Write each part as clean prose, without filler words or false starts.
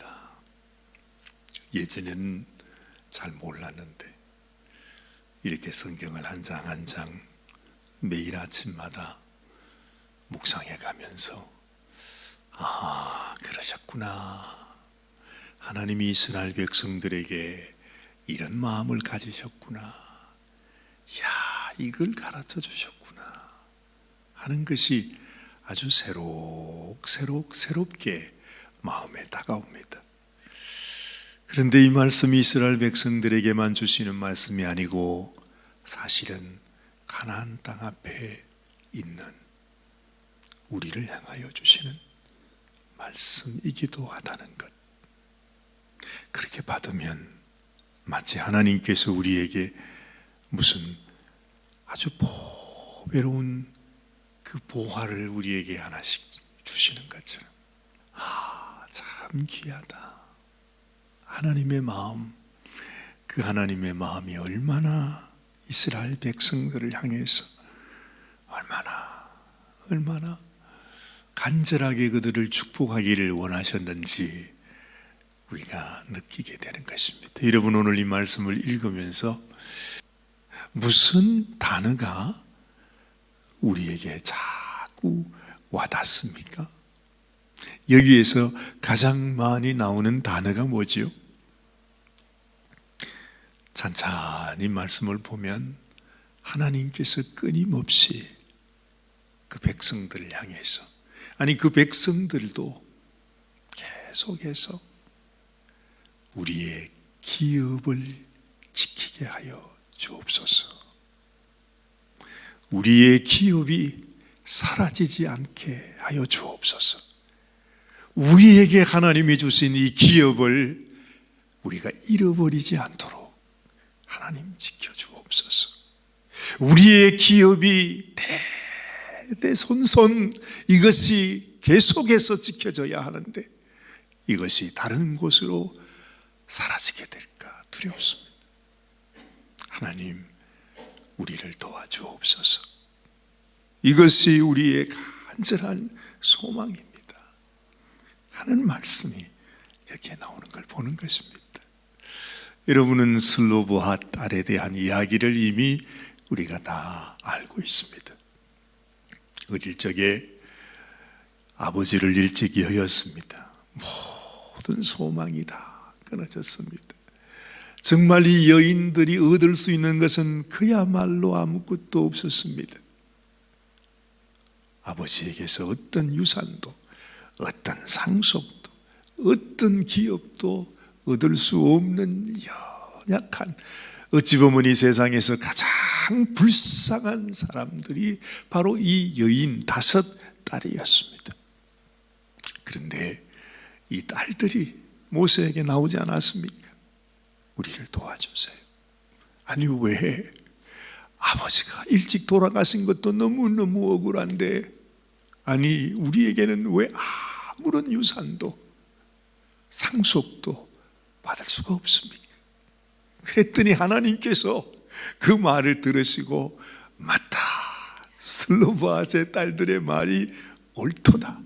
합니다. 예전에는 잘 몰랐는데 이렇게 성경을 한 장 한 장 매일 아침마다 묵상해 가면서 그러셨구나. 하나님이 이스라엘 백성들에게 이런 마음을 가지셨구나. 이걸 가르쳐 주셨구나 하는 것이 아주 새롭게 마음에 다가옵니다. 그런데 이 말씀이 이스라엘 백성들에게만 주시는 말씀이 아니고 사실은 가나안 땅 앞에 있는 우리를 향하여 주시는 말씀이기도 하다는 것. 그렇게 받으면 마치 하나님께서 우리에게 무슨 아주 보배로운 그 보화를 우리에게 하나씩 주시는 것처럼 참 귀하다. 하나님의 마음, 그 하나님의 마음이 얼마나 이스라엘 백성들을 향해서 얼마나 간절하게 그들을 축복하기를 원하셨는지 우리가 느끼게 되는 것입니다. 여러분, 오늘 이 말씀을 읽으면서 무슨 단어가 우리에게 자꾸 와닿습니까? 여기에서 가장 많이 나오는 단어가 뭐지요? 찬찬히 말씀을 보면 하나님께서 끊임없이 그 백성들을 향해서, 아니 그 백성들도 계속해서 우리의 기업을 지키게 하여 주옵소서. 우리의 기업이 사라지지 않게 하여 주옵소서. 우리에게 하나님이 주신 이 기업을 우리가 잃어버리지 않도록 하나님 지켜주옵소서. 우리의 기업이 대대손손 이것이 계속해서 지켜져야 하는데 이것이 다른 곳으로 사라지게 될까 두렵습니다. 하나님, 우리를 도와주옵소서. 이것이 우리의 간절한 소망입니다 하는 말씀이 여기에 나오는 걸 보는 것입니다. 여러분은 슬로보핫 딸에 대한 이야기를 이미 우리가 다 알고 있습니다. 어릴 적에 아버지를 일찍이 여였습니다. 모든 소망이 다 끊어졌습니다. 정말 이 여인들이 얻을 수 있는 것은 그야말로 아무것도 없었습니다. 아버지에게서 어떤 유산도, 어떤 상속도, 어떤 기업도 얻을 수 없는 연약한, 어찌 보면 이 세상에서 가장 불쌍한 사람들이 바로 이 여인 5딸이었습니다. 그런데 이 딸들이 모세에게 나오지 않았습니까? 우리를 도와주세요. 아니, 왜? 아버지가 일찍 돌아가신 것도 너무너무 억울한데, 아니 우리에게는 왜 아무런 유산도 상속도 받을 수가 없습니까? 그랬더니 하나님께서 그 말을 들으시고, 맞다, 슬로보핫의 딸들의 말이 옳도다,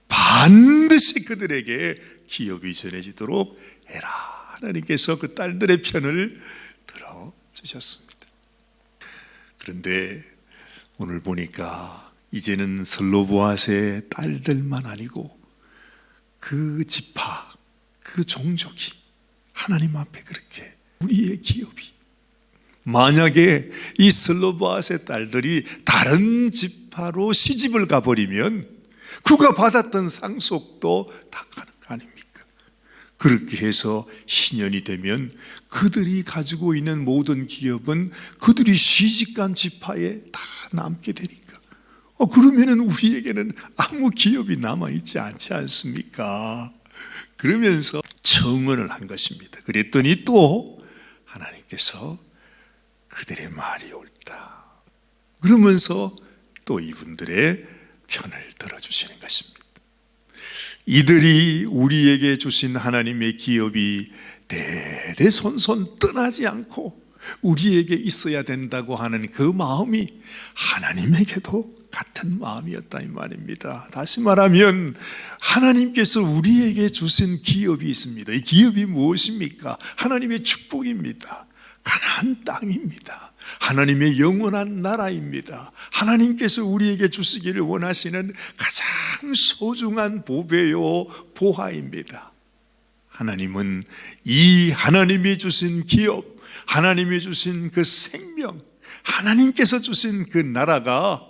반드시 그들에게 기업이 전해지도록 해라. 하나님께서 그 딸들의 편을 들어주셨습니다. 그런데 오늘 보니까 이제는 슬로보핫의 딸들만 아니고 그 지파, 그 종족이 하나님 앞에 그렇게 우리의 기업이, 만약에 이 슬로보핫의 딸들이 다른 지파로 시집을 가버리면 그가 받았던 상속도 다 가는 거 아닙니까? 그렇게 해서 신년이 되면 그들이 가지고 있는 모든 기업은 그들이 시집간 지파에 다 남게 되니까 그러면은 우리에게는 아무 기업이 남아있지 않지 않습니까? 그러면서 청언을 한 것입니다. 그랬더니 또 하나님께서 그들의 말이 옳다 그러면서 또 이분들의 편을 들어주시는 것입니다. 이들이 우리에게 주신 하나님의 기업이 대대손손 떠나지 않고 우리에게 있어야 된다고 하는 그 마음이 하나님에게도 같은 마음이었다 이 말입니다. 다시 말하면 하나님께서 우리에게 주신 기업이 있습니다. 이 기업이 무엇입니까? 하나님의 축복입니다. 가나안 땅입니다. 하나님의 영원한 나라입니다. 하나님께서 우리에게 주시기를 원하시는 가장 소중한 보배요 보화입니다. 하나님은 이 하나님이 주신 기업, 하나님이 주신 그 생명, 하나님께서 주신 그 나라가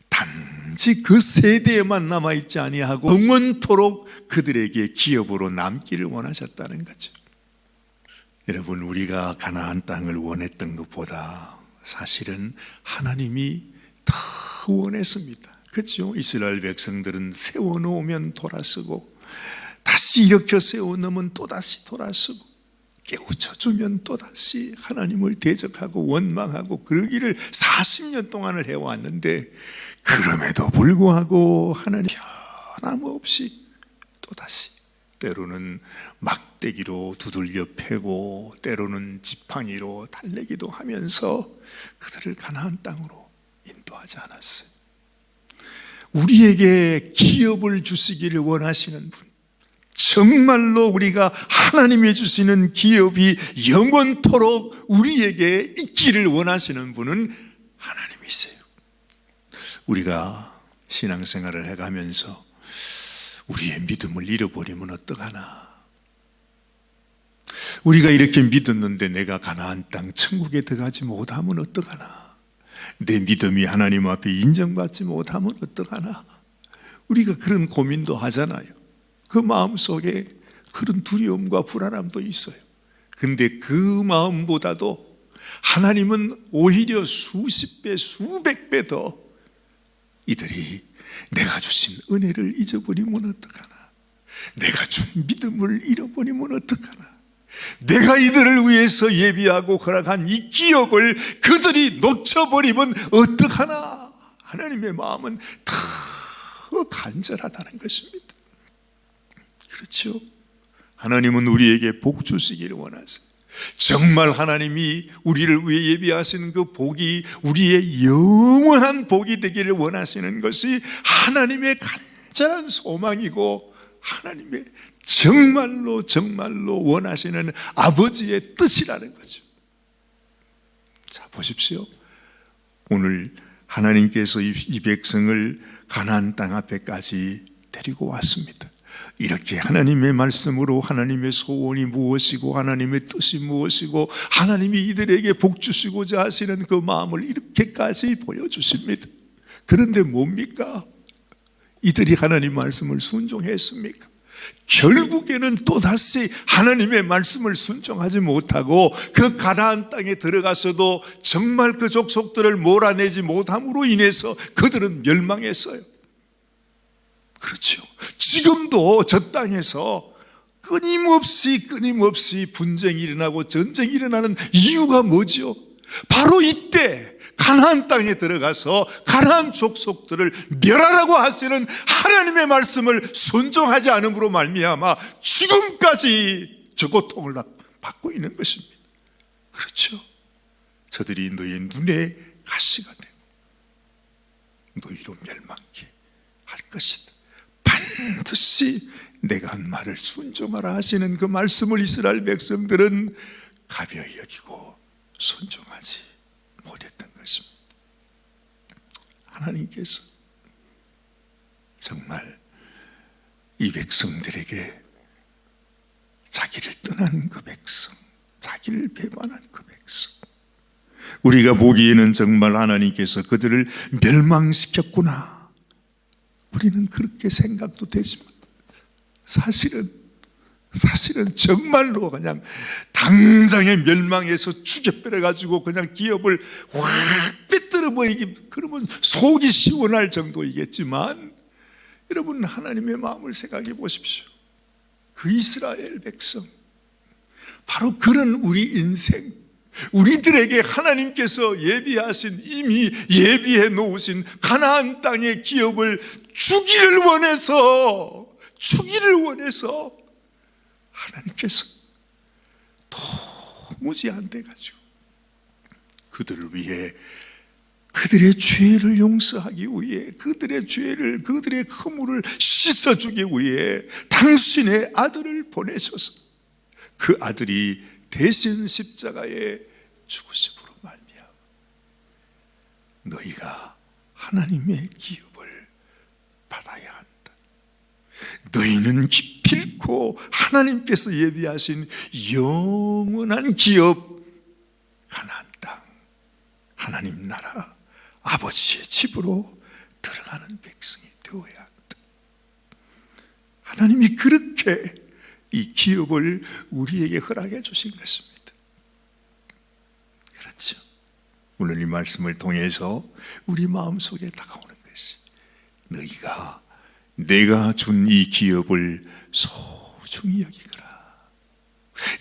단지 그 세대에만 남아있지 아니하고 영원토록 그들에게 기업으로 남기를 원하셨다는 거죠. 여러분, 우리가 가나안 땅을 원했던 것보다 사실은 하나님이 더 원했습니다. 그렇죠? 이스라엘 백성들은 세워놓으면 돌아서고 다시 일으켜 세워놓으면 또다시 돌아서고 깨우쳐주면 또다시 하나님을 대적하고 원망하고 그러기를 40년 동안을 해왔는데, 그럼에도 불구하고 하나님 변함없이 또다시 때로는 막대기로 두들겨 패고 때로는 지팡이로 달래기도 하면서 그들을 가나안 땅으로 인도하지 않았어요. 우리에게 기업을 주시기를 원하시는 분, 정말로 우리가 하나님이 주시는 기업이 영원토록 우리에게 있기를 원하시는 분은 하나님이세요. 우리가 신앙생활을 해가면서 우리의 믿음을 잃어버리면 어떡하나? 우리가 이렇게 믿었는데 내가 가나안 땅 천국에 들어가지 못하면 어떡하나? 내 믿음이 하나님 앞에 인정받지 못하면 어떡하나? 우리가 그런 고민도 하잖아요. 그 마음속에 그런 두려움과 불안함도 있어요. 근데 그 마음보다도 하나님은 오히려 수십 배, 수백 배 더 이들이 내가 주신 은혜를 잊어버리면 어떡하나? 내가 준 믿음을 잃어버리면 어떡하나? 내가 이들을 위해서 예비하고 허락한 이 기업을 그들이 놓쳐버리면 어떡하나? 하나님의 마음은 더 간절하다는 것입니다. 그렇죠? 하나님은 우리에게 복 주시기를 원하세요. 정말 하나님이 우리를 위해 예비하시는 그 복이 우리의 영원한 복이 되기를 원하시는 것이 하나님의 간절한 소망이고 하나님의 정말로 원하시는 아버지의 뜻이라는 거죠. 자, 보십시오. 오늘 하나님께서 이 백성을 가나안 땅 앞에까지 데리고 왔습니다. 이렇게 하나님의 말씀으로 하나님의 소원이 무엇이고 하나님의 뜻이 무엇이고 하나님이 이들에게 복 주시고자 하시는 그 마음을 이렇게까지 보여주십니다. 그런데 뭡니까? 이들이 하나님 말씀을 순종했습니까? 결국에는 또다시 하나님의 말씀을 순종하지 못하고 그 가나안 땅에 들어가서도 정말 그 족속들을 몰아내지 못함으로 인해서 그들은 멸망했어요. 그렇죠. 지금도 저 땅에서 끊임없이 분쟁이 일어나고 전쟁이 일어나는 이유가 뭐죠? 바로 이때 가나안 땅에 들어가서 가나안 족속들을 멸하라고 하시는 하나님의 말씀을 순종하지 않음으로 말미암아 지금까지 저 고통을 받고 있는 것입니다. 그렇죠. 저들이 너의 눈에 가시가 되고 너희로 멸망케 할 것이다. 반드시 내가 한 말을 순종하라 하시는 그 말씀을 이스라엘 백성들은 가벼이 여기고 순종하지 못했던 것입니다. 하나님께서 정말 이 백성들에게 자기를 떠난 그 백성, 자기를 배반한 그 백성, 우리가 보기에는 정말 하나님께서 그들을 멸망시켰구나, 우리는 그렇게 생각도 되지만 사실은 정말로 그냥 당장에 멸망해서 죽여버려가지고 그냥 기업을 확 빼뜨려 버리기, 그러면 속이 시원할 정도이겠지만 여러분, 하나님의 마음을 생각해 보십시오. 그 이스라엘 백성, 바로 그런 우리 인생, 우리들에게 하나님께서 예비하신, 이미 예비해 놓으신 가나안 땅의 기업을 주기를 원해서 하나님께서 도무지 안 돼가지고 그들을 위해 그들의 죄를 용서하기 위해, 그들의 죄를, 그들의 허물을 씻어주기 위해 당신의 아들을 보내셔서 그 아들이 대신 십자가에 죽으심으로 말미암아 너희가 하나님의 기업을 받아야 한다. 너희는 기필코 하나님께서 예비하신 영원한 기업, 가나안 땅, 하나님 나라, 아버지의 집으로 들어가는 백성이 되어야 한다. 하나님이 그렇게 이 기업을 우리에게 허락해 주신 것입니다. 그렇죠? 오늘 이 말씀을 통해서 우리 마음속에 다가오는 것이, 너희가 내가 준 이 기업을 소중히 여기거라.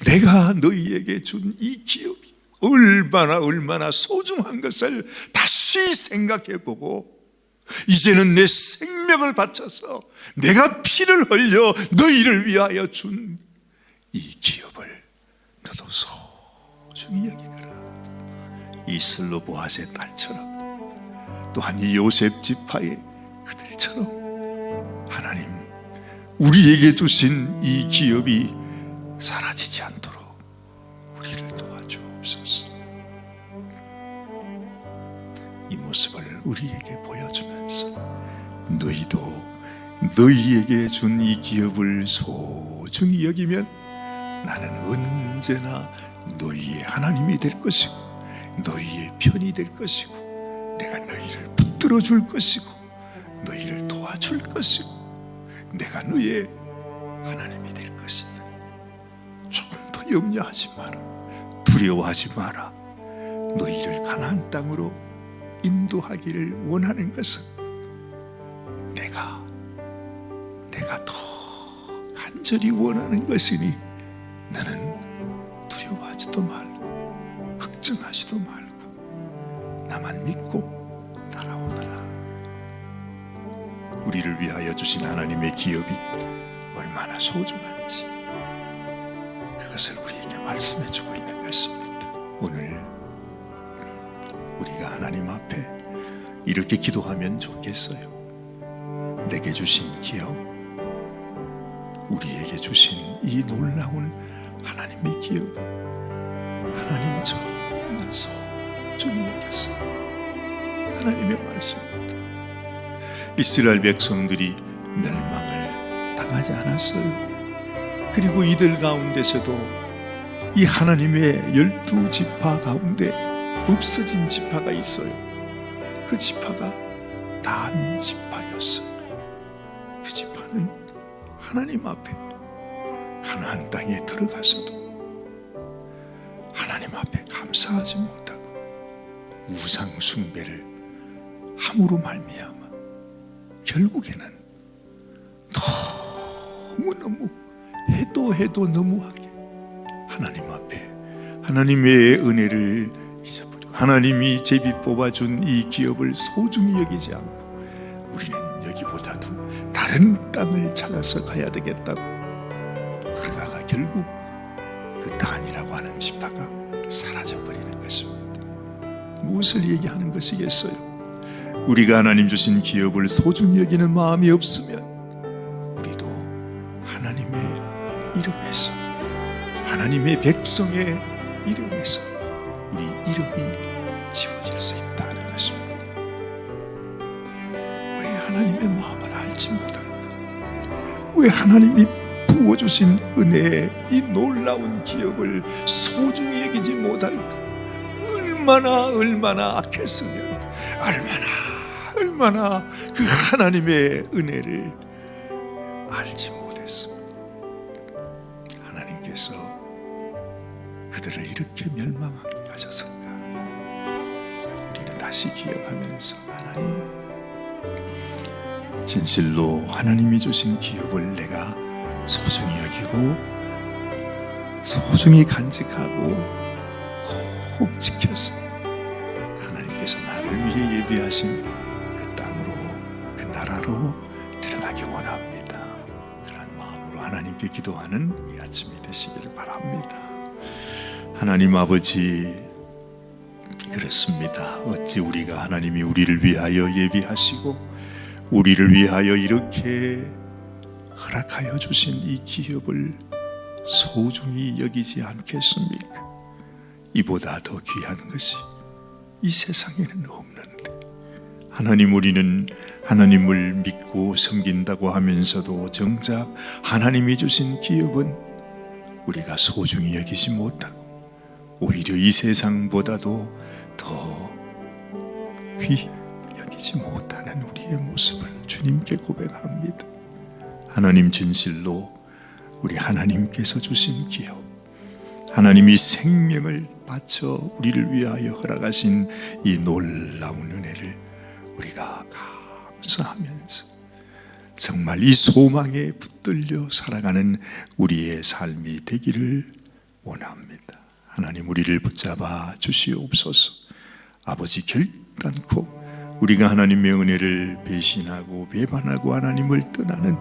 내가 너희에게 준 이 기업이 얼마나 소중한 것을 다시 생각해보고, 이제는 내 생명을 바쳐서 내가 피를 흘려 너희를 위하여 준 이 기업을 너도 소중히 여기거라. 이 슬로보아스의 딸처럼, 또한 이 요셉 지파의 그들처럼 하나님, 우리에게 주신 이 기업이 사라지지 않도록 우리를 도와주옵소서. 이 모습을 우리에게 보여주면서 너희도 너희에게 준 이 기업을 소중히 여기면 나는 언제나 너희의 하나님이 될 것이고 너희의 편이 될 것이고 내가 너희를 붙들어 줄 것이고 너희를 도와줄 것이고 내가 너의 하나님이 될 것이다. 조금 더 염려하지 마라. 두려워하지 마라. 너희를 가나안 땅으로 인도하기를 원하는 것은 내가 더 간절히 원하는 것이니 너는 두려워하지도 말고 걱정하지도 말고 나만 믿고 따라오너라. 우리를 위하여 주신 하나님의 기업이 얼마나 소중한지 그것을 우리에게 말씀해 주고 있는 것입니다. 오늘 우리가 하나님 앞에 이렇게 기도하면 좋겠어요. 내게 주신 기업, 우리에게 주신 이 놀라운 하나님의 기업을 하나님 정말 소중히 여겨서 하나님의 말씀입니다. 이스라엘 백성들이 멸망을 당하지 않았어요. 그리고 이들 가운데서도 이 하나님의 12지파 가운데 없어진 지파가 있어요. 그 지파가 단 지파였어요. 그 지파는 하나님 앞에 가나안 땅에 들어가서도 하나님 앞에 감사하지 못하고 우상 숭배를 함으로 말미암아 결국에는 너무너무 해도 너무하게 하나님 앞에 하나님의 은혜를 잊어버리고 하나님이 제비 뽑아준 이 기업을 소중히 여기지 않고 우리는 여기보다도 다른 땅을 찾아서 가야 되겠다고 그러다가 결국 그 단이라고 하는 지파가 사라져버리는 것입니다. 무엇을 얘기하는 것이겠어요? 우리가 하나님 주신 기업을 소중히 여기는 마음이 없으면 우리도 하나님의 이름에서 하나님의 백성의 이름에서 우리 이름이 지워질 수 있다는 것입니다. 왜 하나님의 마음을 알지 못할까? 왜 하나님이 부어주신 은혜의 이 놀라운 기업을 소중히 여기지 못할까? 얼마나 악했으면 얼마나 그 하나님의 은혜를 알지 못했습니다. 하나님께서 그들을 이렇게 멸망하게 하셨을까? 우리는 다시 기억하면서 하나님, 진실로 하나님이 주신 기업을 내가 소중히 여기고 소중히 간직하고 꼭 지켜서 하나님께서 나를 위해 예비하신 그 땅으로, 그 나라로 들어가기 원합니다. 그런 마음으로 하나님께 기도하는 이 아침이 되시기를 바랍니다. 하나님 아버지, 그렇습니다. 어찌 우리가 하나님이 우리를 위하여 예비하시고 우리를 위하여 이렇게 허락하여 주신 이 기업을 소중히 여기지 않겠습니까? 이보다 더 귀한 것이 이 세상에는 없는데, 하나님, 우리는 하나님을 믿고 섬긴다고 하면서도 정작 하나님이 주신 기업은 우리가 소중히 여기지 못하고 오히려 이 세상보다도 더 귀히 여기지 못하는 우리의 모습을 주님께 고백합니다. 하나님, 진실로 우리 하나님께서 주신 기업, 하나님이 생명을 바쳐 우리를 위하여 허락하신 이 놀라운 은혜를 우리가 감사하면서 정말 이 소망에 붙들려 살아가는 우리의 삶이 되기를 원합니다. 하나님, 우리를 붙잡아 주시옵소서. 아버지, 결단코 우리가 하나님의 은혜를 배신하고 배반하고 하나님을 떠나는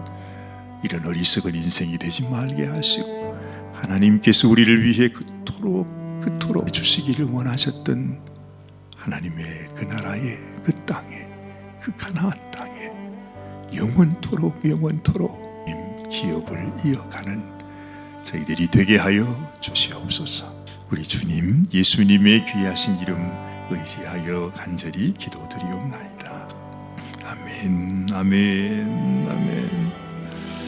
이런 어리석은 인생이 되지 말게 하시고, 하나님께서 우리를 위해 그토록 주시기를 원하셨던 하나님의 그 나라의 그 땅에, 그 가나안 땅에 영원토록 기업을 이어가는 저희들이 되게 하여 주시옵소서. 우리 주님 예수님의 귀하신 이름 의지하여 간절히 기도드리옵나이다. 아멘, 아멘, 아멘.